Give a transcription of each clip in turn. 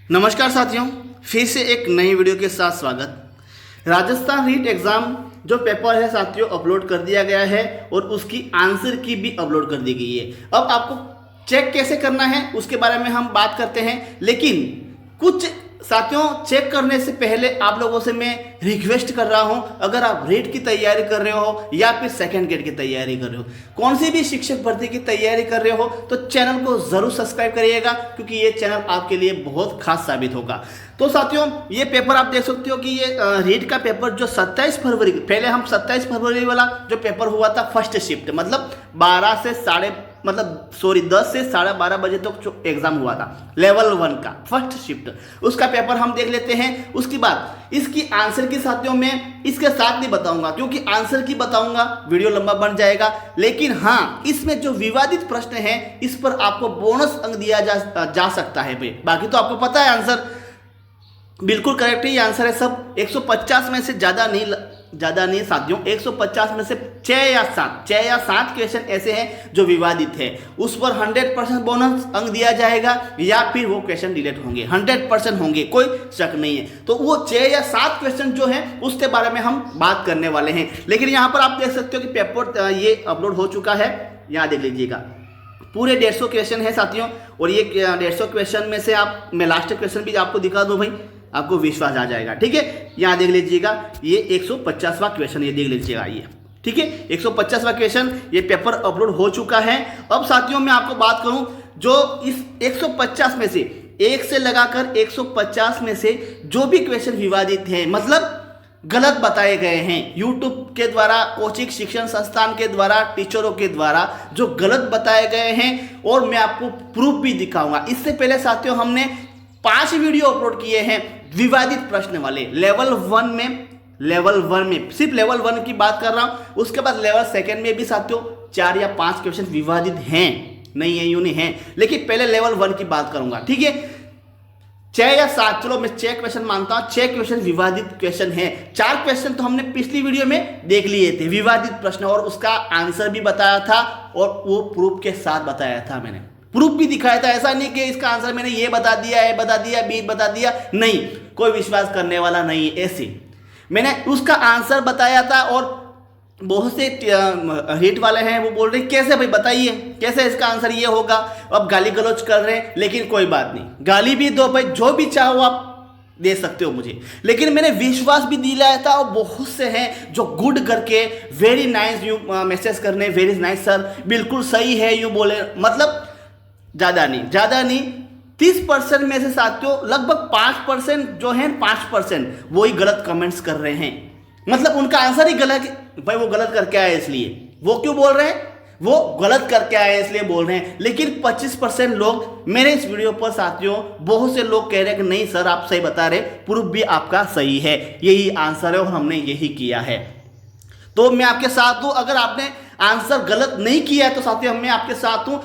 नमस्कार साथियों, फिर से एक नई वीडियो के साथ स्वागत। राजस्थान रीट एग्ज़ाम जो पेपर है साथियों अपलोड कर दिया गया है और उसकी आंसर की भी अपलोड कर दी गई है। अब आपको चेक कैसे करना है उसके बारे में हम बात करते हैं, लेकिन कुछ साथियों चेक करने से पहले आप लोगों से मैं रिक्वेस्ट कर रहा हूं, अगर आप रीट की तैयारी कर रहे हो या फिर सेकंड ग्रेड की तैयारी कर रहे हो, कौन सी भी शिक्षक भर्ती की तैयारी कर रहे हो, तो चैनल को जरूर सब्सक्राइब करिएगा, क्योंकि ये चैनल आपके लिए बहुत खास साबित होगा। तो साथियों ये पेपर आप देख सकते हो कि ये रीट का पेपर जो 27 फरवरी, पहले हम 27 फरवरी वाला जो पेपर हुआ था फर्स्ट शिफ्ट, मतलब 10 से 12:30 बजे तक जो एग्जाम हुआ था लेवल 1 का फर्स्ट शिफ्ट, उसका पेपर हम देख लेते हैं। उसके बाद इसकी आंसर की साथियों में इसके साथ नहीं बताऊंगा, क्योंकि आंसर की बताऊंगा वीडियो लंबा बन जाएगा, लेकिन हाँ इसमें जो विवादित प्रश्न है इस पर आपको बोनस अंक दिया जा सकता है भाई। बाकी तो आपको पता है आंसर बिल्कुल करेक्ट ही आंसर है सब। 150 में से ज़्यादा नहीं साथियों, 150 में से 6 या 7 क्वेश्चन ऐसे हैं जो विवादित है, उस पर 100% बोनस अंक दिया जाएगा या फिर वो क्वेश्चन डिलीट होंगे, 100% होंगे, कोई शक नहीं है। तो वो 6 या 7 क्वेश्चन जो है उसके बारे में हम बात करने वाले हैं। लेकिन यहाँ पर आप देख सकते हो कि पेपर ये अपलोड हो चुका है, यहाँ देख लीजिएगा पूरे 150 क्वेश्चन है साथियों, और ये 150 क्वेश्चन में से मैं लास्ट क्वेश्चन भी आपको दिखा दूं भाई, आपको विश्वास आ जाएगा। ठीक है, यहाँ देख लीजिएगा ये 150वां क्वेश्चन, ये देख लीजिएगा ये, ठीक है 150वां क्वेश्चन, ये पेपर अपलोड हो चुका है। अब साथियों मैं आपको बात करूं, जो इस 150 में से 1 से लगाकर 150 में से जो भी क्वेश्चन विवादित हैं, मतलब गलत बताए गए हैं, यूट्यूब के द्वारा, कोचिंग शिक्षण संस्थान के द्वारा, टीचरों के द्वारा जो गलत बताए गए हैं, और मैं आपको प्रूफ भी दिखाऊंगा। इससे पहले साथियों हमने 5 वीडियो अपलोड किए हैं विवादित प्रश्न वाले लेवल 1 में, सिर्फ लेवल 1 की बात कर रहा हूं। उसके बाद लेवल 2 में भी साथियों 4 या 5 क्वेश्चन विवादित हैं, नहीं है यूं नहीं है, लेकिन पहले लेवल 1 की बात करूंगा। ठीक है 6 या 7, चलो मैं 6 क्वेश्चन मानता हूं, 6 क्वेश्चन विवादित क्वेश्चन हैं। 4 क्वेश्चन तो हमने पिछली वीडियो में देख लिए थे विवादित प्रश्न, और उसका आंसर भी बताया था और वो प्रूफ के साथ बताया था, मैंने प्रूफ भी दिखाया था। ऐसा नहीं कि इसका आंसर मैंने ये बता दिया, ए बता दिया, बी बता दिया, नहीं, कोई विश्वास करने वाला नहीं। ऐसे मैंने उसका आंसर बताया था, और बहुत से हिट वाले हैं वो बोल रहे कैसे भाई बताइए कैसे इसका आंसर ये होगा, अब गाली गलौज कर रहे हैं। लेकिन कोई बात नहीं, गाली भी दो भाई, जो भी चाहो आप दे सकते हो मुझे, लेकिन मैंने विश्वास भी दिलाया था। और बहुत से हैं जो गुड करके वेरी नाइस यूं मैसेज करने, वेरी नाइस सर, बिल्कुल सही है यूं बोले, मतलब ज़्यादा नहीं 30% में से साथियों लगभग 5% जो है 5% वही गलत कमेंट्स कर रहे हैं, मतलब उनका आंसर ही गलत भाई, वो गलत करके आए इसलिए, वो क्यों बोल रहे हैं, वो गलत करके आए इसलिए बोल रहे हैं। लेकिन 25% लोग मेरे इस वीडियो पर साथियों, बहुत से लोग कह रहे हैं कि नहीं सर आप सही बता रहे, प्रूफ भी आपका सही है, यही आंसर है और हमने यही किया है। तो मैं आपके साथ हूं, अगर आपने आंसर गलत नहीं किया है तो साथियों मैं आपके साथ हूं।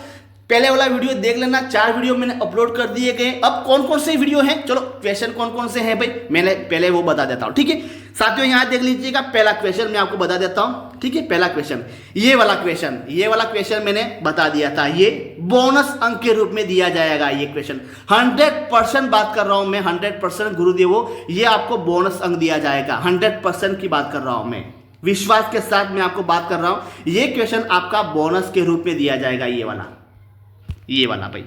पहले वाला वीडियो देख लेना, 4 वीडियो मैंने अपलोड कर दिए गए। अब कौन कौन से वीडियो हैं, चलो क्वेश्चन कौन कौन से हैं भाई, मैंने पहले वो बता देता हूं। ठीक है साथियों यहाँ देख लीजिएगा, पहला क्वेश्चन मैं आपको बता देता हूं। ठीक है पहला क्वेश्चन, ये वाला क्वेश्चन मैंने बता दिया था, ये बोनस अंक के रूप में दिया जाएगा। ये क्वेश्चन 100% बात कर रहा हूं मैं, 100% गुरुदेवो, ये आपको बोनस अंक दिया जाएगा, 100% की बात कर रहा हूं मैं, विश्वास के साथ मैं आपको बात कर रहा हूं। ये क्वेश्चन आपका बोनस के रूप में दिया जाएगा, ये वाला भाई,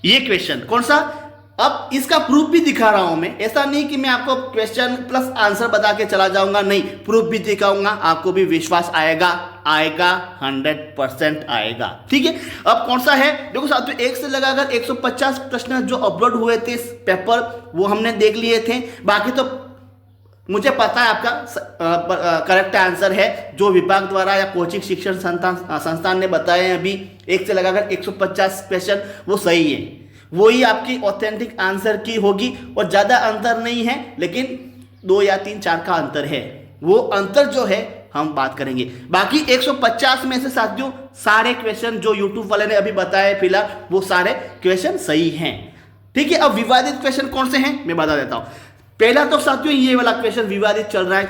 ये क्वेश्चन कौन सा। अब इसका प्रूफ भी दिखा रहा हूं मैं, ऐसा नहीं कि मैं आपको क्वेश्चन प्लस आंसर बता के चला जाऊंगा, नहीं, प्रूफ भी दिखाऊंगा, आपको भी विश्वास आएगा 100% आएगा। ठीक है अब कौन सा है, देखो साथियों 1 से लगाकर 150 प्रश्न जो अपलोड हुए थे इस पेपर, वो हमने देख लिए थे। बाकी तो मुझे पता है आपका करेक्ट आंसर है, जो विभाग द्वारा या कोचिंग शिक्षण संस्थान ने बताए हैं अभी 1 से लगाकर 150 क्वेश्चन, वो सही है, वही आपकी ऑथेंटिक आंसर की होगी, और ज़्यादा अंतर नहीं है, लेकिन 2 या 3-4 का अंतर है, वो अंतर जो है हम बात करेंगे। बाकी 150 में से साथियों सारे क्वेश्चन जो यूट्यूब वाले ने अभी बताए फिलहाल, वो सारे क्वेश्चन सही हैं। ठीक है अब विवादित क्वेश्चन कौन से हैं मैं बता देता हूं। पहला तो साथियों ये वाला क्वेश्चन विवादित चल रहा है,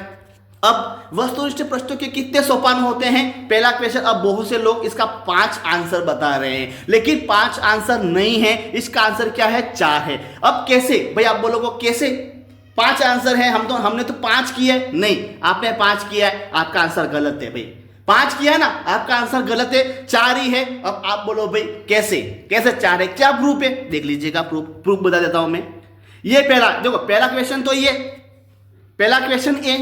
अब वस्तुनिष्ठ प्रश्नों के कितने सोपान होते हैं? पहला क्वेश्चन, अब बहुत से लोग इसका 5 आंसर बता रहे हैं, लेकिन 5 आंसर नहीं है, इसका आंसर क्या है? 4 है। अब कैसे भाई, आप बोलोगे कैसे 5 आंसर है? हमने तो 5 किया है। नहीं, आपने 5 किया है, आपका आंसर गलत है भाई। 5 किया है ना, आपका आंसर गलत है, 4 ही है। अब आप बोलो भाई कैसे 4 है? क्या प्रूफ है? देख लीजिएगा, प्रूफ बता देता हूं मैं। ये पहला, देखो पहला क्वेश्चन तो ये पहला क्वेश्चन ए,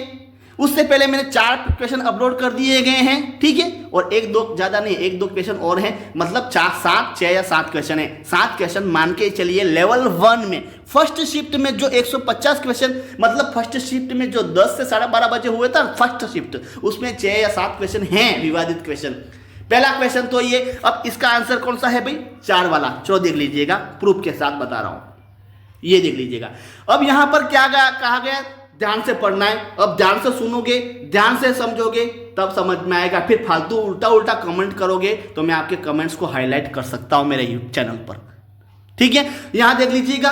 उससे पहले मैंने 4 क्वेश्चन अपलोड कर दिए गए हैं, ठीक है, और 1-2 ज्यादा नहीं, 1-2 क्वेश्चन और हैं, मतलब 6 या 7 क्वेश्चन है। 7 क्वेश्चन मान के चलिए लेवल 1 में फर्स्ट शिफ्ट में जो 150 क्वेश्चन, मतलब फर्स्ट शिफ्ट में जो 10 से 12:30 बजे हुए था फर्स्ट शिफ्ट, उसमें 6 या 7 क्वेश्चन हैं विवादित क्वेश्चन। पहला क्वेश्चन तो ये। अब इसका आंसर कौन सा है भाई? 4 वाला। चलो देख लीजिएगा, प्रूफ के साथ बता रहा हूं, ये देख लीजिएगा। अब यहां पर क्या कहा गया, ध्यान से पढ़ना है। अब ध्यान से सुनोगे, ध्यान से समझोगे, तब समझ में आएगा। फिर फालतू उल्टा कमेंट करोगे तो मैं आपके कमेंट्स को हाईलाइट कर सकता हूं मेरे यूट्यूब चैनल पर, ठीक है। यहां देख लीजिएगा,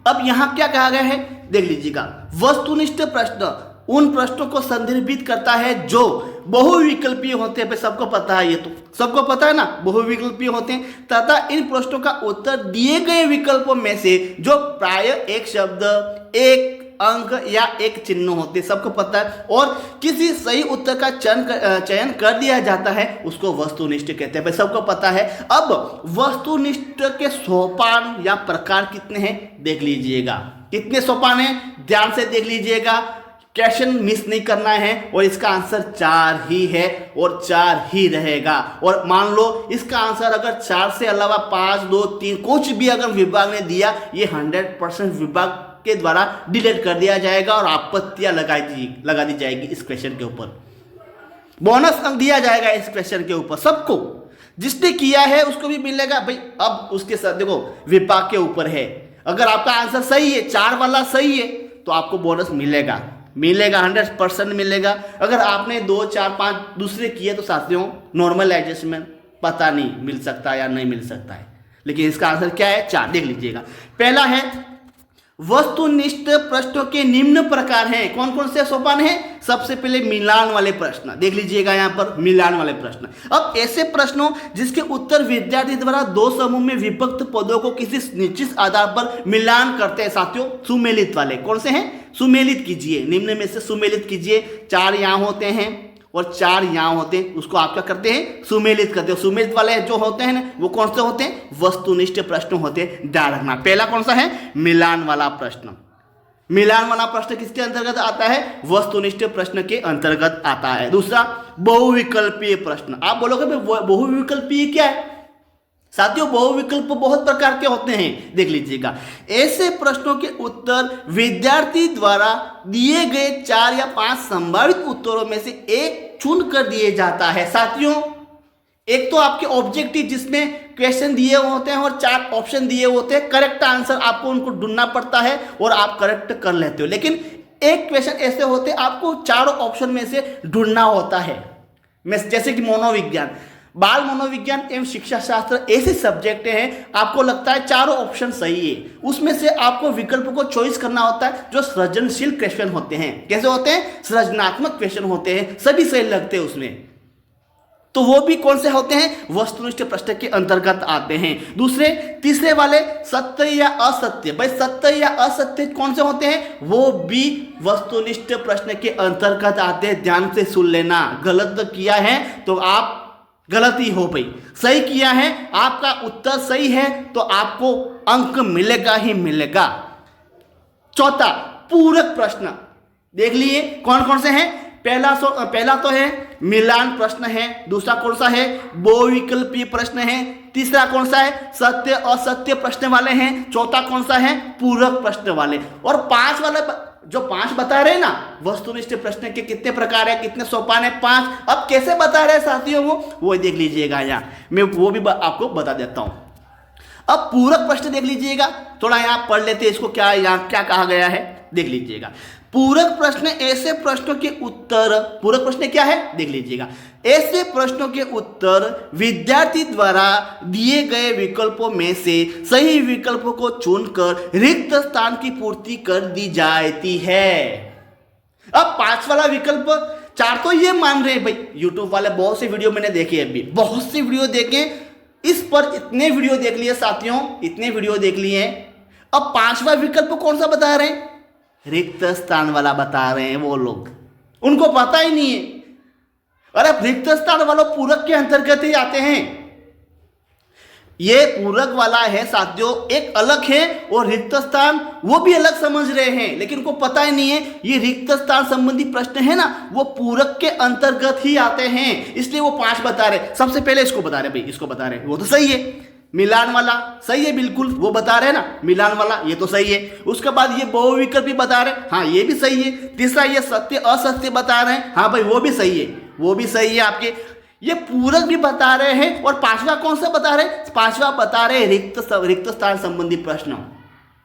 अब यहां क्या कहा गया है, देख लीजिएगा। वस्तुनिष्ठ प्रश्न उन प्रश्नों को संदर्भित करता है जो बहुविकल्पीय होते हैं। सबको पता है, ये तो सबको पता है ना, बहुविकल्पीय होते हैं, तथा इन प्रश्नों का उत्तर दिए गए विकल्पों में से जो प्राय एक शब्द, एक अंक या एक चिन्ह होते, सबको पता है, और किसी सही उत्तर का चयन कर दिया जाता है, उसको वस्तुनिष्ठ कहते हैं। भाई सबको पता है। अब वस्तुनिष्ठ के सोपान या प्रकार कितने हैं देख लीजिएगा। कितने सोपान हैं ध्यान से देख लीजिएगा, क्वेश्चन मिस नहीं करना है। और इसका आंसर 4 ही है और 4 ही रहेगा। और मान लो इसका आंसर अगर 4 से अलावा 5, 2, 3 कुछ भी अगर विभाग ने दिया, ये 100% विभाग के द्वारा डिलीट कर दिया जाएगा और आपत्तियां लगा दी जाएगी इस क्वेश्चन के ऊपर। बोनस अंक दिया जाएगा इस क्वेश्चन के ऊपर सबको, जिसने किया है उसको भी मिलेगा भाई। अब उसके साथ देखो, विभाग के ऊपर है, अगर आपका आंसर सही है, 4 वाला सही है, तो आपको बोनस मिलेगा 100% मिलेगा। अगर आपने 2, 4, 5 दूसरे किए तो साथियों नॉर्मल एडजस्टमेंट, पता नहीं मिल सकता या नहीं मिल सकता है, लेकिन इसका आंसर क्या है? 4। देख लीजिएगा। पहला है वस्तुनिष्ठ प्रश्नों के निम्न प्रकार हैं। कौन कौन से सोपान हैं? सबसे पहले मिलान वाले प्रश्न, देख लीजिएगा यहां पर मिलान वाले प्रश्न। अब ऐसे प्रश्नों जिसके उत्तर विद्यार्थी द्वारा 2 समूह में विभक्त पदों को किसी निश्चित आधार पर मिलान करते हैं साथियों, सुमेलित वाले। कौन से हैं? सुमेलित कीजिए, निम्न में से सुमेलित कीजिए। 4 यहां होते हैं और 4 यहां होते हैं, उसको आप क्या करते हैं? सुमेलित करते हो। सुमेलित वाले जो होते हैं ना, वो कौन से होते हैं? वस्तुनिष्ठ प्रश्न होते हैं, ध्यान रखना। पहला कौन सा है? मिलान वाला प्रश्न। मिलान वाला प्रश्न किसके अंतर्गत आता है? वस्तुनिष्ठ प्रश्न के अंतर्गत आता है। दूसरा बहुविकल्पीय प्रश्न। आप बोलोगे बहुविकल्पीय क्या है? साथियों बहुविकल्प बहुत प्रकार के होते हैं, देख लीजिएगा। ऐसे प्रश्नों के उत्तर विद्यार्थी द्वारा दिए गए 4 या 5 संभावित उत्तरों में से एक चुन कर दिए जाता है। साथियों एक तो आपके ऑब्जेक्टिव जिसमें क्वेश्चन दिए होते हैं और 4 ऑप्शन दिए होते हैं, करेक्ट आंसर आपको उनको ढूंढना पड़ता है और आप करेक्ट कर लेते हो। लेकिन एक क्वेश्चन ऐसे होते हैं आपको 4 ऑप्शन में से ढूंढना होता है, जैसे कि मनोविज्ञान, बाल मनोविज्ञान एवं शिक्षा शास्त्र ऐसे सब्जेक्ट हैं, आपको लगता है 4 ऑप्शन सही है, उसमें से आपको विकल्प को चॉइस करना होता है जो सृजनशील क्वेश्चन होते हैं। कैसे होते हैं? सृजनात्मक क्वेश्चन होते हैं, सभी सही लगते हैं उसमें, तो वो भी कौन से होते हैं? वस्तुनिष्ठ प्रश्न के अंतर्गत आते हैं। दूसरे तीसरे वाले सत्य या असत्य, भाई सत्य या असत्य कौन से होते हैं? वो भी वस्तुनिष्ठ प्रश्न के अंतर्गत आते हैं। ध्यान से सुन लेना, गलत किया है तो आप गलती हो भाई, सही किया है, आपका उत्तर सही है तो आपको अंक मिलेगा ही मिलेगा। चौथा पूरक प्रश्न, देख लिए कौन कौन से हैं? पहला तो है मिलान प्रश्न है, दूसरा कौन सा है? बहुविकल्पीय प्रश्न है, तीसरा कौन सा है? सत्य असत्य प्रश्न वाले हैं, चौथा कौन सा है? पूरक प्रश्न वाले। और 5 वाले जो 5 बता रहे हैं ना, वस्तुनिष्ठ प्रश्न के कितने प्रकार है, कितने सोपान है? 5। अब कैसे बता रहे हैं साथियों वो देख लीजिएगा, यहाँ मैं वो भी आपको बता देता हूं। अब पूरक प्रश्न देख लीजिएगा, थोड़ा यहाँ पढ़ लेते हैं इसको, क्या यहाँ क्या कहा गया है देख लीजिएगा। पूरक प्रश्न ऐसे प्रश्नों के उत्तर, पूरक प्रश्न क्या है देख लीजिएगा, ऐसे प्रश्नों के उत्तर विद्यार्थी द्वारा दिए गए विकल्पों में से सही विकल्पों को चुनकर रिक्त स्थान की पूर्ति कर दी जाती है। अब 5 वाला विकल्प 4 तो ये मान रहे हैं भाई, यूट्यूब वाले बहुत से वीडियो मैंने देखे, अभी बहुत सी वीडियो देखे, इस पर इतने वीडियो देख लिए साथियों, इतने वीडियो देख लिए। अब 5वां विकल्प कौन सा बता रहे हैं? रिक्त स्थान वाला बता रहे हैं वो लोग, उनको पता ही नहीं है। अरे रिक्त स्थान वालों पूरक के अंतर्गत ही आते हैं, ये पूरक वाला है साथियों, एक अलग है, और रिक्त स्थान वो भी अलग समझ रहे हैं, लेकिन उनको पता ही नहीं है ये रिक्त स्थान संबंधी प्रश्न है ना, वो पूरक के अंतर्गत ही आते हैं, इसलिए वो 5 बता रहे। सबसे पहले इसको बता रहे भाई, इसको बता रहे, वो तो सही है। मिलान वाला सही है, बिल्कुल वो बता रहे हैं ना, मिलान वाला ये तो सही है। उसके बाद ये बहुविकल्प भी बता रहे हैं, हाँ ये भी सही है। तीसरा ये सत्य असत्य बता रहे हैं, हाँ भाई वो भी सही है, वो भी सही है आपके। ये पूरक भी बता रहे हैं, और 5वां कौन सा बता रहे हैं? 5वां बता रहे हैं रिक्त स्थान संबंधी प्रश्न।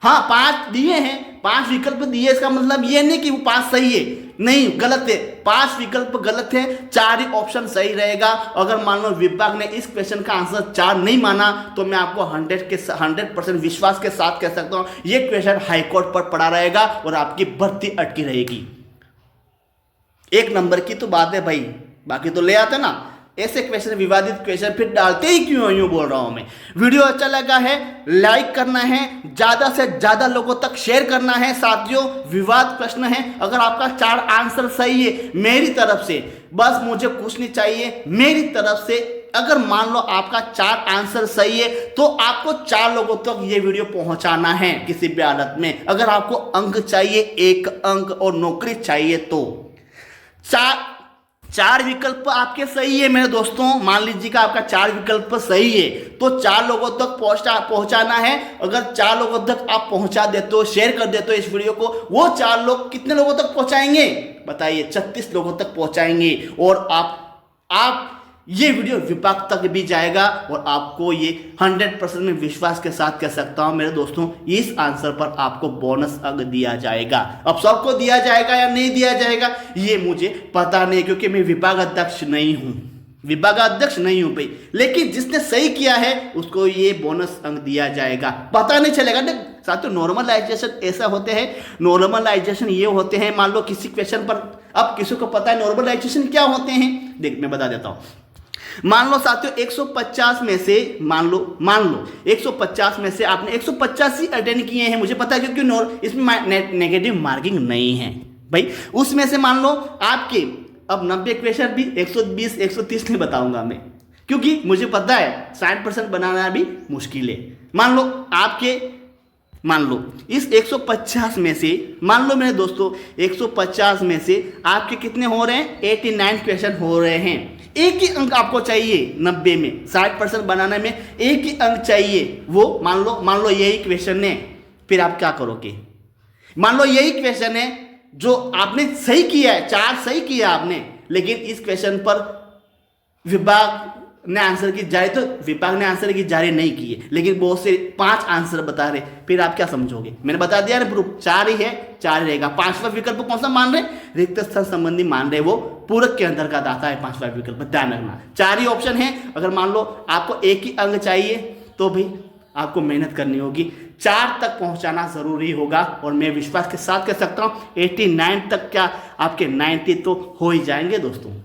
हाँ 5 दिए हैं, 5 विकल्प दिए, इसका मतलब ये नहीं कि वो 5 सही है, नहीं गलत है, 5 विकल्प गलत है, 4 ही ऑप्शन सही रहेगा। अगर मान लो विभाग ने इस क्वेश्चन का आंसर 4 नहीं माना, तो मैं आपको 100% विश्वास के साथ कह सकता हूं ये क्वेश्चन हाईकोर्ट पर पड़ा रहेगा और आपकी भर्ती अटकी रहेगी। 1 नंबर की तो बात है भाई, बाकी तो ले आते ना, ऐसे क्वेश्चन, विवादित क्वेश्चन फिर डालते ही क्यों, यूं बोल रहा हूं मैं। वीडियो अच्छा लगा है लाइक करना है, ज्यादा से ज्यादा लोगों तक शेयर करना है साथियों। विवाद प्रश्न है, अगर आपका 4 आंसर सही है मेरी तरफ से, बस मुझे कुछ नहीं चाहिए मेरी तरफ से। अगर मान लो आपका 4 आंसर सही है, तो आपको 4 लोगों तक ये वीडियो पहुंचाना है किसी भी हालत में। अगर आपको अंक चाहिए, 1 अंक और नौकरी चाहिए, तो 4 विकल्प आपके सही है मेरे दोस्तों। मान लीजिए कि आपका 4 विकल्प सही है, तो 4 लोगों तक पहुंचाना है। अगर 4 लोगों तक आप पहुंचा देते हो, शेयर कर देते हो इस वीडियो को, वो 4 लोग कितने लोगों तक पहुंचाएंगे बताइए? 36 लोगों तक पहुंचाएंगे, और आप ये वीडियो विभाग तक भी जाएगा, और आपको ये 100% में विश्वास के साथ कह सकता हूं मेरे दोस्तों, इस आंसर पर आपको बोनस अंक दिया जाएगा। अब सबको दिया जाएगा या नहीं दिया जाएगा ये मुझे पता नहीं, क्योंकि मैं विभाग अध्यक्ष नहीं हूं, भाई। लेकिन जिसने सही किया है उसको ये बोनस अंक दिया जाएगा, पता नहीं चलेगा ना साथियों। नॉर्मलाइजेशन ऐसा होते हैं, नॉर्मलाइजेशन ये होते हैं, मान लो किसी क्वेश्चन पर, अब किसी को पता है नॉर्मलाइजेशन क्या होते हैं, देख मैं बता देता हूं। मान लो साथियों 150 में से, मान लो 150 में से आपने 150 ही अटेंड किए हैं, मुझे पता है, क्योंकि इसमें नेगेटिव मार्किंग नहीं है भाई। उसमें से मान लो आपके अब 90 क्वेश्चन भी 120 130 नहीं बताऊंगा मैं, क्योंकि मुझे पता है 60% बनाना भी मुश्किल है। मान लो इस 150 में से, मान लो मेरे दोस्तों 150 में से आपके कितने हो रहे हैं? 89 क्वेश्चन हो रहे हैं। एक ही अंक आपको चाहिए 90 में, 60% बनाने में एक ही अंक चाहिए। वो मान लो यही क्वेश्चन है, फिर आप क्या करोगे? मान लो यही क्वेश्चन है जो आपने सही किया है, 4 सही किया आपने, लेकिन इस क्वेश्चन पर विभाग ने आंसर की जारी, तो विभाग ने आंसर की जारी नहीं की है, लेकिन बहुत से 5 आंसर बता रहे, फिर आप क्या समझोगे? मैंने बता दिया ना प्रूफ, 4 ही है, 4 रहेगा। 5वां विकल्प कौन सा मान रहे? रिक्त स्थान संबंधी मान रहे, वो पूरक के अंतर्गत आता है 5वां विकल्प, ध्यान रखना। 4 ही ऑप्शन है। अगर मान लो आपको 1 ही अंक चाहिए, तो भी आपको मेहनत करनी होगी, 4 तक पहुंचाना जरूरी होगा, और मैं विश्वास के साथ कह सकता हूं 89 तक क्या आपके 90 तो हो ही जाएंगे दोस्तों।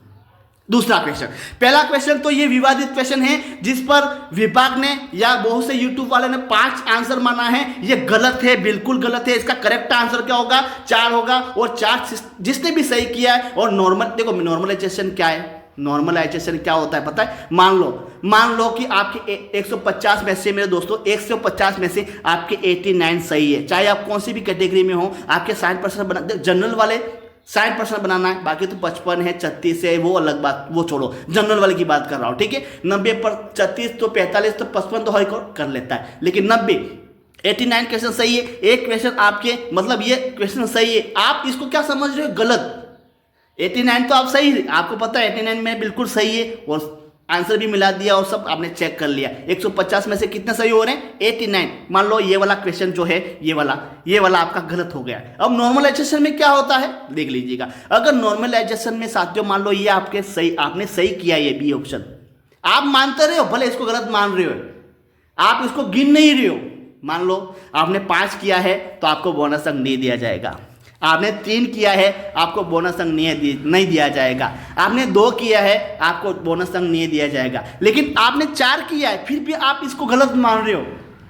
दूसरा क्वेश्चन, पहला क्वेश्चन तो ये विवादित क्वेश्चन है, जिस पर विभाग ने या बहुत से यूट्यूब वाले ने 5 आंसर माना है, ये गलत है, बिल्कुल गलत है। इसका करेक्ट आंसर क्या होगा? 4 होगा, और 4 जिसने भी सही किया है। और देखो नॉर्मलाइजेशन क्या है, नॉर्मलाइजेशन क्या होता है पता है? मान लो कि आपके 150 में से मेरे दोस्तों 150 में से आपके 89 सही है, चाहे आप कौन सी भी कैटेगरी में हो। आपके 60% बना, जनरल वाले 60% बनाना है, बाकी तो 55 है, 36 है, वो अलग बात, वो छोड़ो, जनरल वाले की बात कर रहा हूं, ठीक है। 90 पर 36 तो 45 तो 55 तो हर कोई कर लेता है, लेकिन 89 क्वेश्चन सही है। एक क्वेश्चन आपके, मतलब ये क्वेश्चन सही है, आप इसको क्या समझ रहे हो? गलत। 89 तो आप सही है, आपको पता है 89 में बिल्कुल सही है, और आंसर भी मिला दिया और सब आपने चेक कर लिया। 150 में से कितने सही हो रहे हैं? 89। मान लो ये वाला क्वेश्चन जो है, ये वाला आपका गलत हो गया। अब नॉर्मलाइजेशन में क्या होता है देख लीजिएगा। अगर नॉर्मलाइजेशन में साथियों मान लो ये आपने सही किया, ये बी ऑप्शन आप मानते रहे हो, भले इसको गलत मान रहे हो, आप इसको गिन नहीं रहे हो। मान लो आपने 5 किया है, तो आपको बोनस अंक नहीं दिया जाएगा। आपने 3 किया है, आपको बोनस अंक नहीं दिया जाएगा। आपने 2 किया है, आपको बोनस अंक नहीं दिया जाएगा। लेकिन आपने 4 किया है, फिर भी आप इसको गलत मान रहे हो,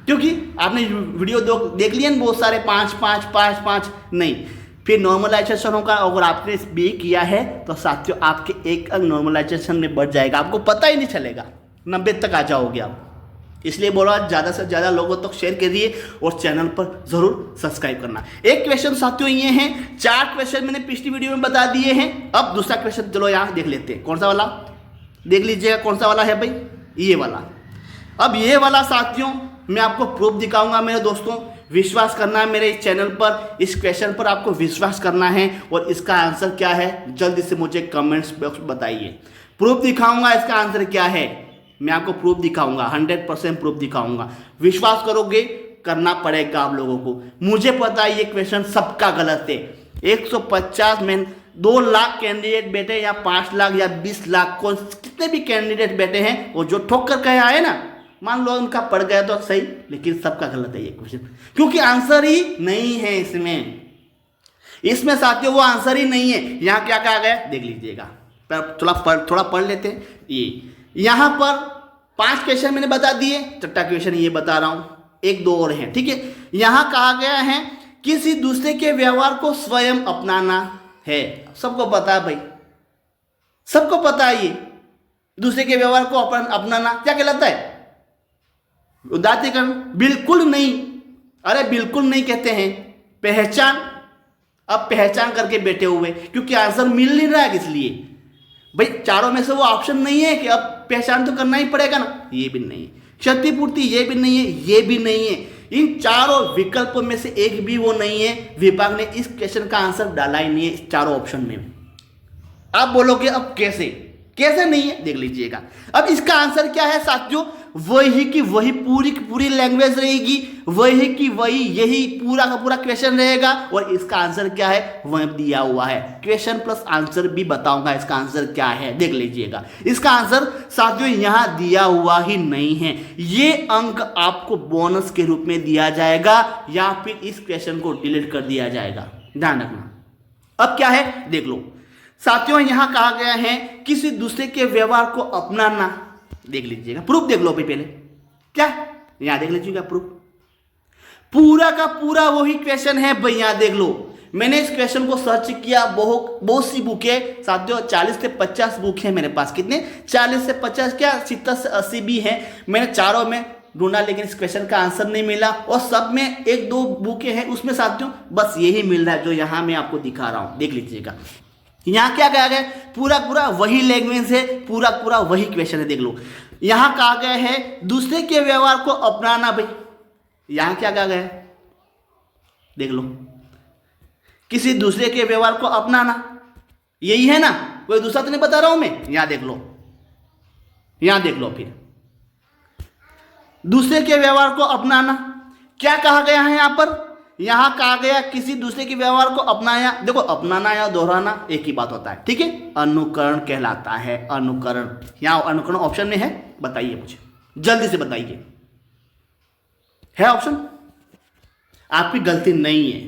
क्योंकि आपने वीडियो देख लिया ना बहुत सारे 5 5 5 5 नहीं, फिर नॉर्मलाइजेशन होगा। अगर आपने बी किया है तो साथियों आपके 1 अंक नॉर्मलाइजेशन में बढ़ जाएगा, आपको पता ही नहीं चलेगा, 90 तक आ जाओगे आप। इसलिए बोला ज़्यादा से ज़्यादा लोगों तक शेयर करिए और चैनल पर ज़रूर सब्सक्राइब करना। एक क्वेश्चन साथियों ये हैं, 4 क्वेश्चन मैंने पिछली वीडियो में बता दिए हैं। अब दूसरा क्वेश्चन चलो यहाँ देख लेते हैं। कौन सा वाला देख लीजिएगा, कौन सा वाला है भाई, ये वाला। अब ये वाला साथियों मैं आपको प्रूफ दिखाऊंगा मेरे दोस्तों, विश्वास करना है मेरे इस चैनल पर, इस क्वेश्चन पर आपको विश्वास करना है और इसका आंसर क्या है जल्दी से मुझे कमेंट्स बॉक्स बताइए। प्रूफ दिखाऊंगा इसका आंसर क्या है, मैं आपको प्रूफ दिखाऊंगा, 100% प्रूफ दिखाऊंगा। विश्वास करोगे, करना पड़ेगा आप लोगों को। मुझे पता है ये क्वेश्चन सबका गलत है। 150 में 2 लाख कैंडिडेट बैठे या 5 लाख या 20 लाख कौन कितने भी कैंडिडेट बैठे हैं, और जो ठोक कर कहे आए ना, मान लो उनका पड़ गया तो सही, लेकिन सबका गलत है ये क्वेश्चन, क्योंकि आंसर ही नहीं है इसमें साथियों, वो आंसर ही नहीं है। यहाँ क्या कहा गया देख लीजिएगा, थोड़ा पढ़ लेते हैं। ये यहाँ पर 5 क्वेश्चन मैंने बता दिए, 6ठा क्वेश्चन ये बता रहा हूँ, 1 2 और हैं, ठीक है। यहाँ कहा गया है किसी दूसरे के व्यवहार को स्वयं अपनाना है। सबको पता है भाई, सबको पता है ये दूसरे के व्यवहार को अपनाना क्या कहलाता है, उदात्तीकरण? बिल्कुल नहीं, अरे बिल्कुल नहीं कहते हैं, पहचान। अब पहचान करके बैठे हुए, क्योंकि आंसर मिल नहीं रहा है, किस लिए भाई, चारों में से वो ऑप्शन नहीं है कि अब पहचान तो करना ही पड़ेगा ना, ये भी नहीं है। क्षतिपूर्ति ये भी नहीं है, ये भी नहीं है। इन चारों विकल्पों में से एक भी वो नहीं है। विभाग ने इस क्वेश्चन का आंसर डाला ही नहीं है इस चारों ऑप्शन में। आप बोलोगे अब कैसे नहीं है, देख लीजिएगा। अब इसका आंसर क्या है साथियों, वही की वही पूरी की पूरी लैंग्वेज रहेगी, वही की वही, यही पूरा का पूरा क्वेश्चन रहेगा। और इसका आंसर क्या है वह दिया हुआ है, क्वेश्चन प्लस आंसर भी बताऊंगा इसका आंसर क्या है, देख लीजिएगा। इसका आंसर साथियों यहां दिया हुआ ही नहीं है। ये अंक आपको बोनस के रूप में दिया जाएगा या फिर इस क्वेश्चन को डिलीट कर दिया जाएगा, ध्यान रखना। अब क्या है देख लो साथियों, यहां कहा गया है किसी दूसरे के व्यवहार को अपनाना, देख लीजिएगा। प्रूफ देख लो पहले, क्या यहां देख लीजिएगा प्रूफ, पूरा का पूरा वही क्वेश्चन है भाई। यहां देख लो, मैंने इस क्वेश्चन को सर्च किया, बहुत सी बुक है साथियों, 40 से 50 बुक है मेरे पास। कितने 40 से 50 क्या 70 से 80 भी है। मैंने चारों में ढूंढा लेकिन इस क्वेश्चन का आंसर नहीं मिला, और सब में 1 2 बुकें हैं, उसमें साथियों बस यही मिल रहा है जो यहां मैं आपको दिखा रहा हूं, देख लीजिएगा। यहां क्या कहा गया, पूरा वही लैंग्वेज है, पूरा वही क्वेश्चन है, देख लो। यहां कहा गया है दूसरे के व्यवहार को अपनाना, भाई यहां क्या कहा गया है देख लो, किसी दूसरे के व्यवहार को अपनाना, यही है ना, कोई दूसरा तो नहीं बता रहा हूं मैं। यहां देख लो फिर दूसरे के व्यवहार को अपनाना क्या कहा गया है यहां पर, यहां कहा गया किसी दूसरे के व्यवहार को अपनाया। देखो अपनाना या दोहराना एक ही बात होता है, ठीक है, अनुकरण कहलाता है, अनुकरण। यहां अनुकरण ऑप्शन में है, बताइए मुझे जल्दी से बताइए, है ऑप्शन? आपकी गलती नहीं है।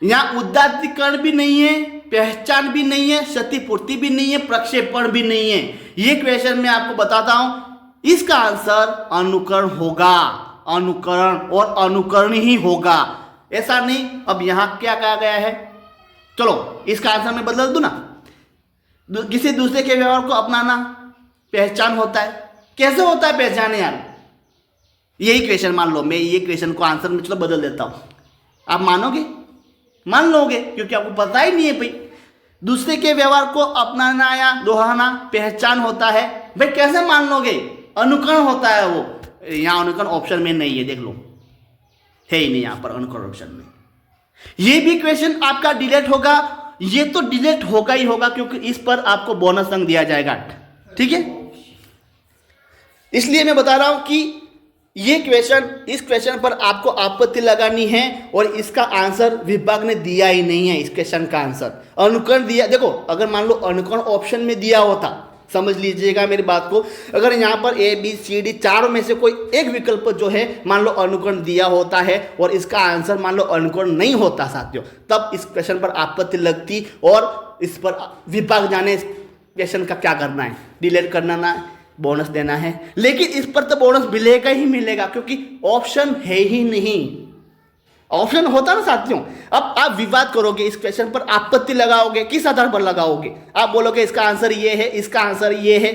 यहां उदात्तीकरण भी नहीं है, पहचान भी नहीं है, क्षतिपूर्ति भी नहीं है, प्रक्षेपण भी नहीं है। ये क्वेश्चन मैं आपको बताता हूं, इसका आंसर अनुकरण होगा, अनुकरण और अनुकरण ही होगा, ऐसा नहीं। अब यहां क्या कहा गया है, चलो इसका आंसर मैं बदल दूं ना, किसी दूसरे के व्यवहार को अपनाना पहचान होता है। कैसे होता है पहचान यार, यही क्वेश्चन मान लो, मैं ये क्वेश्चन को आंसर में चलो बदल देता हूं, आप मानोगे? मान लोगे, क्योंकि आपको पता ही नहीं है भाई। दूसरे के व्यवहार को अपनाना या दोहराना पहचान होता है, भाई कैसे मान लोगे, अनुकरण होता है वो। यहां अनुकरण ऑप्शन में नहीं है, देख लो, है ही नहीं यहां पर अनुकरण ऑप्शन में। ये भी क्वेश्चन आपका डिलीट होगा, ये तो डिलीट होगा ही होगा, क्योंकि इस पर आपको बोनस अंक दिया जाएगा, ठीक है। इसलिए मैं बता रहा हूं कि ये क्वेश्चन, इस क्वेश्चन पर आपको आपत्ति लगानी है, और इसका आंसर विभाग ने दिया ही नहीं है। इस क्वेश्चन का आंसर अनुकरण दिया, देखो अगर मान लो अनुकरण ऑप्शन में दिया होता समझ लीजिएगा मेरी बात को। अगर यहाँ पर ए बी सी डी चारों में से कोई एक विकल्प जो है मान लो अनुकरण दिया होता है और इसका आंसर मान लो अनुकरण नहीं होता साथियों, तब इस क्वेश्चन पर आपत्ति लगती और इस पर विभाग जाने इस क्वेश्चन का क्या करना है, डिलीट करना ना बोनस देना है। लेकिन इस पर तो बोनस मिलेगा ही मिलेगा क्योंकि ऑप्शन है ही नहीं। ऑप्शन होता ना साथियों, अब आप विवाद करोगे इस क्वेश्चन पर, आपत्ति लगाओगे, किस आधार पर लगाओगे? आप बोलोगे इसका आंसर ये है, इसका आंसर ये है,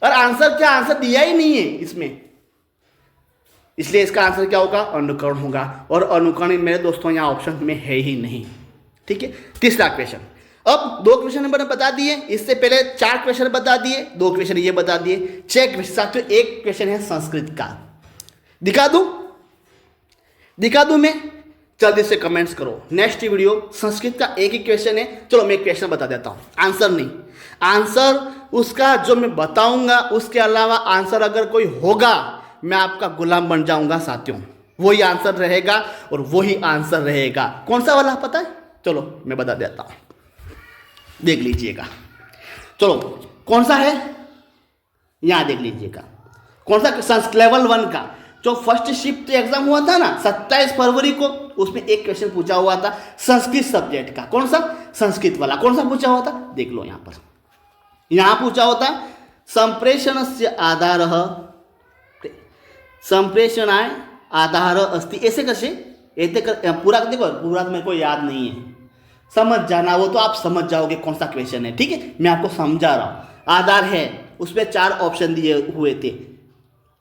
और आंसर क्या, आंसर दिया ही नहीं है इसमें, इसलिए इसका आंसर क्या होगा, अनुकरण होगा। और अनुकरण मेरे दोस्तों यहाँ ऑप्शन में है ही नहीं। ठीक है, तीसरा क्वेश्चन। अब 2 क्वेश्चन मैंने बता दिए, इससे पहले 4 क्वेश्चन बता दिए, 2 क्वेश्चन ये बता दिए, 6 क्वेश्चन साथियों। एक क्वेश्चन है संस्कृत का, दिखा दूं मैं, जल्दी से कमेंट्स करो। नेक्स्ट वीडियो संस्कृत का एक ही क्वेश्चन है। चलो मैं क्वेश्चन बता देता हूँ, आंसर नहीं, आंसर उसका जो मैं बताऊंगा उसके अलावा आंसर अगर कोई होगा मैं आपका गुलाम बन जाऊंगा साथियों। वही आंसर रहेगा और वही आंसर रहेगा। कौन सा वाला पता है? चलो मैं बता देता हूँ, देख लीजिएगा। चलो कौन सा है, यहाँ देख लीजिएगा, कौन सा, लेवल 1 का जो फर्स्ट शिफ्ट एग्जाम हुआ था ना 27 फरवरी को, उसमें एक क्वेश्चन पूछा हुआ था संस्कृत सब्जेक्ट का। कौन सा? संस्कृत वाला। कौन सा पूछा हुआ था? देख लो यहाँ पर, यहाँ पूछा हुआ था संप्रेषणस्य आधारः, संप्रेषणाय आधार अस्ति, ऐसे कैसे, पूरा देखो, पूरा मेरे को याद नहीं है, समझ जाना, वो तो आप समझ जाओगे कौन सा क्वेश्चन है। ठीक है, मैं आपको समझा रहा हूँ। आधार है, उसमें 4 ऑप्शन दिए हुए थे।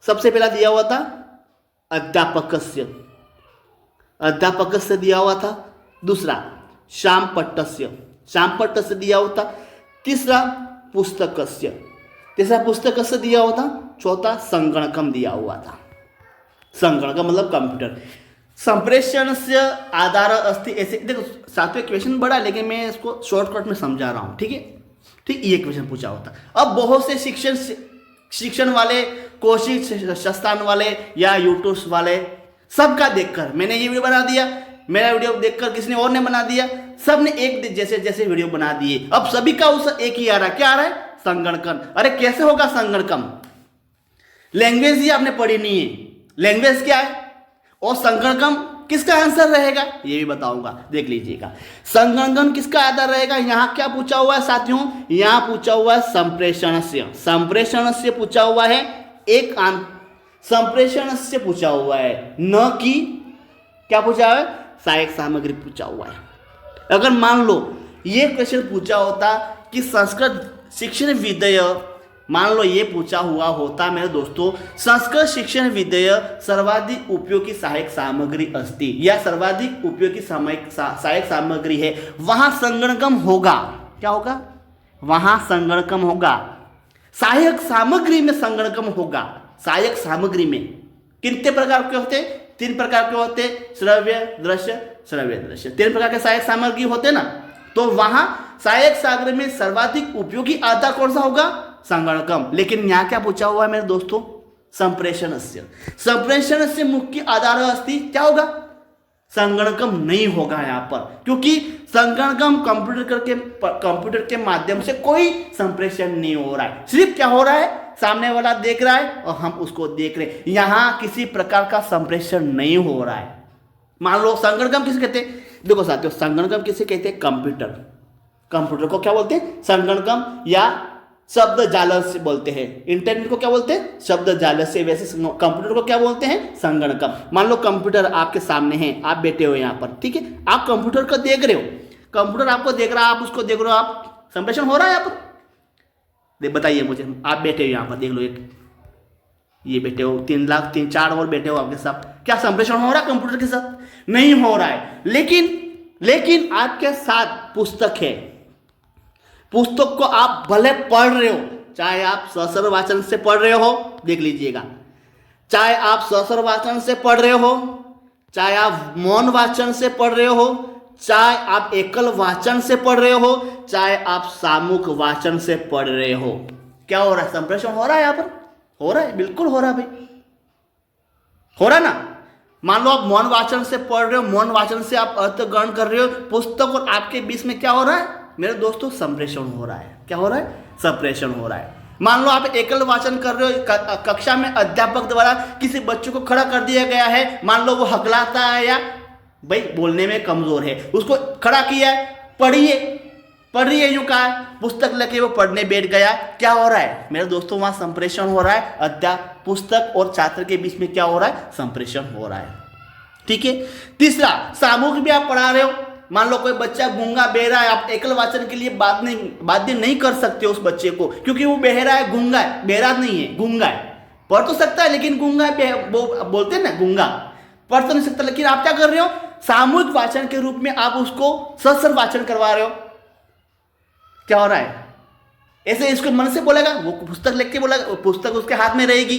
सबसे पहला दिया हुआ था अध्यापकस्य दिया हुआ था, दूसरा शामपट्टस्य दिया हुआ था, तीसरा पुस्तकस्य दिया हुआ था, चौथा संगणकम दिया हुआ था। संगणकम मतलब कंप्यूटर। संप्रेषण से आधार अस्ति, ऐसे देखो सातवें क्वेश्चन बड़ा, लेकिन मैं इसको शॉर्टकट में समझा रहा हूँ। ठीक है, ठीक, ये क्वेश्चन पूछा होता। अब बहुत से शिक्षण वाले, कोशिश संस्थान वाले या यूट्यूब वाले, सबका देखकर मैंने ये वीडियो बना दिया, मेरा वीडियो देखकर किसी और ने बना दिया, सब ने एक जैसे वीडियो बना दिए। अब सभी का उस एक ही आ रहा है, क्या आ रहा है? संगणकम। अरे कैसे होगा संगणकम? लैंग्वेज ही आपने पढ़ी नहीं है, लैंग्वेज क्या है और संगणकम किसका आंसर रहेगा ये भी बताऊंगा, देख लीजिएगा। संगणकम किसका आधार रहेगा? यहाँ क्या पूछा हुआ है साथियों? यहाँ पूछा हुआ है संप्रेषण से पूछा हुआ है, एक संप्रेषण से पूछा हुआ है, न कि क्या पूछा हुआ है? सहायक सामग्री पूछा हुआ है। अगर मान लो ये क्वेश्चन पूछा होता कि संस्कृत शिक्षण विधेय, मान लो ये पूछा हुआ होता मेरे दोस्तों, संस्कृत शिक्षण विधेय सर्वाधिक उपयोगी सहायक सामग्री अस्ति, या सर्वाधिक उपयोगी सहायक सामग्री है, वहां संगणकम होगा। क्या होगा? वहां संगणकम होगा। सहायक सामग्री में संगणकम होगा। सहायक सामग्री में कितने प्रकार के होते? 3 प्रकार के होते, श्रव्य दृश्य 3 प्रकार के सहायक सामग्री होते ना। तो वहां सहायक सामग्री में सर्वाधिक उपयोगी आधार कौन सा होगा? संगणकम। लेकिन यहाँ क्या पूछा हुआ है मेरे दोस्तों? संप्रेषण से मुख्य आधार अस्ति, क्या होगा? संगणकम नहीं होगा यहाँ पर, क्योंकि संगणकम कंप्यूटर के माध्यम से कोई संप्रेषण नहीं हो रहा है। सिर्फ क्या हो रहा है? सामने वाला देख रहा है और हम उसको देख रहे हैं। यहाँ किसी प्रकार का संप्रेषण नहीं हो रहा है। मान लो संगणकम किसे कहते हैं? देखो साथियों, संगणकम किसे कहते हैं? कंप्यूटर को क्या बोलते हैं? संगणकम या शब्द जाल से बोलते हैं। इंटरनेट को क्या बोलते हैं? शब्द जाल से। वैसे कंप्यूटर को क्या बोलते हैं? संगणकम। मान लो कंप्यूटर आपके सामने है, आप बैठे हो यहाँ पर, ठीक है, आप कंप्यूटर को देख रहे हो, कंप्यूटर आपको देख रहा है, आप उसको देख रहे हो, आप संप्रेषण हो रहा है यहाँ पर? बताइए मुझे, आप बैठे हो यहाँ पर, देख लो, एक ये बैठे हो, 3 लाख 3-4 और बैठे हो आपके साथ, क्या संप्रेषण हो रहा है कंप्यूटर के साथ? नहीं हो रहा है। लेकिन आपके साथ पुस्तक है, पुस्तक को आप भले पढ़ रहे हो, चाहे आप ससर वाचन से पढ़ रहे हो, देख लीजिएगा, चाहे आप ससर वाचन से पढ़ रहे हो, चाहे आप मौन वाचन से पढ़ रहे हो, चाहे आप एकल वाचन से पढ़ रहे हो, चाहे आप सामूहिक वाचन से पढ़ रहे हो, क्या हो रहा है? संप्रेषण हो रहा है यहाँ पर? हो रहा है, बिल्कुल हो रहा है भाई, हो रहा है ना। मान लो आप मौन वाचन से पढ़ रहे हो, मौन वाचन से आप अर्थ ग्रहण कर रहे हो, पुस्तक और आपके बीच में क्या हो रहा है? मेरे दोस्तों संप्रेषण हो रहा है। क्या हो रहा है? संप्रेषण हो रहा है। मान लो आप एकल वाचन कर रहे हो, कक्षा में अध्यापक द्वारा किसी बच्चे को खड़ा कर दिया गया है, मान लो वो हकलाता है या भाई बोलने में कमजोर है, उसको खड़ा किया है, पढ़िए यूं कहा, पुस्तक लेके वो पढ़ने बैठ गया। क्या हो रहा है मेरे दोस्तों? वहां संप्रेषण हो रहा है। पुस्तक और छात्र के बीच में क्या हो रहा है? संप्रेषण हो रहा है। ठीक है। तीसरा, सामूहिक भी आप पढ़ा रहे हो, मान लो कोई बच्चा गूंगा बहरा है, आप एकल वाचन के लिए बाध्य नहीं कर सकते उस बच्चे को, क्योंकि वो बहरा है, गूंगा है, बहरा नहीं है, गूंगा है। पढ़ तो सकता है लेकिन गूंगा है, वो बोलते हैं ना गूंगा, पढ़ तो नहीं सकता। लेकिन आप क्या कर रहे हो? सामूहिक वाचन के रूप में आप उसको सस्वर वाचन करवा रहे हो। क्या हो रहा है? ऐसे इसको मन से बोलेगा, वो पुस्तक लेके के बोलेगा, पुस्तक उसके हाथ में रहेगी,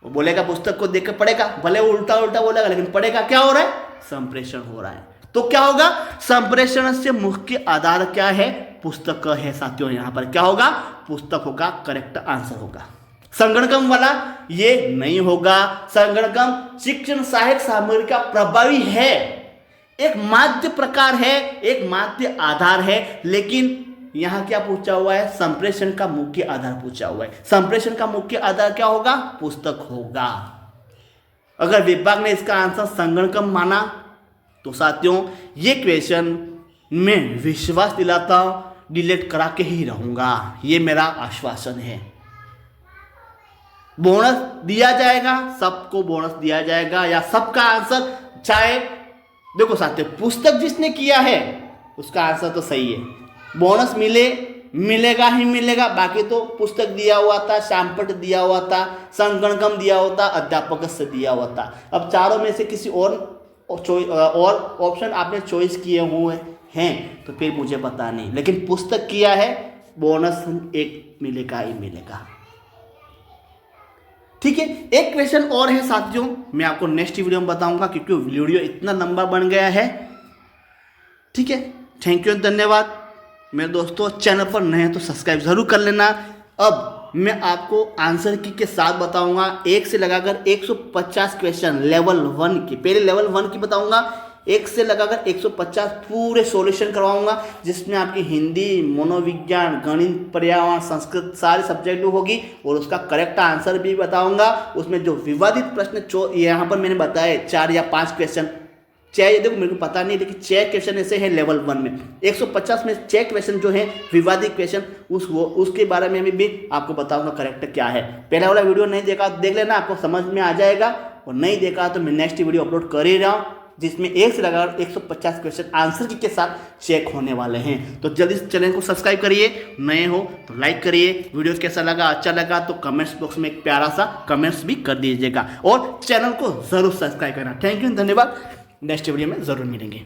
वो बोलेगा, पुस्तक को देख कर पढ़ेगा, भले वो उल्टा उल्टा बोलेगा लेकिन पढ़ेगा। क्या हो रहा है? संप्रेषण हो रहा है। तो क्या होगा? संप्रेषण से मुख्य आधार क्या है? पुस्तक है साथियों। यहां पर क्या होगा? पुस्तक होगा, करेक्ट आंसर होगा। संगणकम वाला ये नहीं होगा। संगणकम शिक्षण सहायक सामग्री का प्रभावी है, एक माध्य प्रकार है, एक माध्य आधार है, लेकिन यहां क्या पूछा हुआ है? संप्रेषण का मुख्य आधार पूछा हुआ है। संप्रेषण का मुख्य आधार क्या होगा? पुस्तक होगा। अगर विभाग ने इसका आंसर संगणकम माना तो साथियों ये क्वेश्चन मैं विश्वास दिलाता हूं, डिलीट करा के ही रहूंगा, ये मेरा आश्वासन है। बोनस दिया जाएगा, सबको बोनस दिया जाएगा, या सबका आंसर चाहे देखो साथियों, पुस्तक जिसने किया है उसका आंसर तो सही है, बोनस मिलेगा ही मिलेगा। बाकी तो पुस्तक दिया हुआ था, शामपट दिया हुआ था, संगणकम दिया हुआ था, अध्यापक से दिया हुआ था। अब चारों में से किसी और ऑप्शन आपने चॉइस किए हुए हैं तो फिर मुझे पता नहीं, लेकिन पुस्तक किया है, बोनस एक मिलेगा ही मिलेगा। ठीक है। एक क्वेश्चन और है साथियों, मैं आपको नेक्स्ट वीडियो में बताऊंगा, क्योंकि वीडियो इतना लंबा बन गया है। ठीक है। थैंक यू, धन्यवाद। मेरे दोस्तों चैनल पर नए हैं तो सब्सक्राइब जरूर कर लेना। अब मैं आपको आंसर की के साथ बताऊंगा, 1 से लगाकर 150 क्वेश्चन लेवल 1 की, पहले लेवल 1 की बताऊंगा, 1 से लगाकर 150 पूरे सॉल्यूशन करवाऊंगा, जिसमें आपकी हिंदी, मनोविज्ञान, गणित, पर्यावरण, संस्कृत सारी सब्जेक्ट होगी, और उसका करेक्ट आंसर भी बताऊंगा। उसमें जो विवादित प्रश्न यहाँ पर मैंने बताए 4 या 5 क्वेश्चन, 6, देखो मेरे को पता नहीं, लेकिन 6 क्वेश्चन ऐसे हैं लेवल 1 में। 150 में 6 क्वेश्चन जो है विवादित क्वेश्चन, उसके बारे में भी आपको बताऊंगा करेक्ट क्या है। पहला वाला वीडियो नहीं देखा देख लेना, आपको समझ में आ जाएगा, और नहीं देखा तो मैं नेक्स्ट वीडियो अपलोड कर ही रहा हूँ, जिसमें 1 से लगाकर 150 क्वेश्चन आंसर की के साथ चेक होने वाले हैं। तो जल्दी से चैनल को सब्सक्राइब करिए, नए हो तो लाइक करिए, वीडियो कैसा लगा, अच्छा लगा तो कमेंट्स बॉक्स में एक प्यारा सा कमेंट्स भी कर दीजिएगा, और चैनल को जरूर सब्सक्राइब करना। थैंक यू, धन्यवाद। नेक्स्ट वीडियो में जरूर मिलेंगे।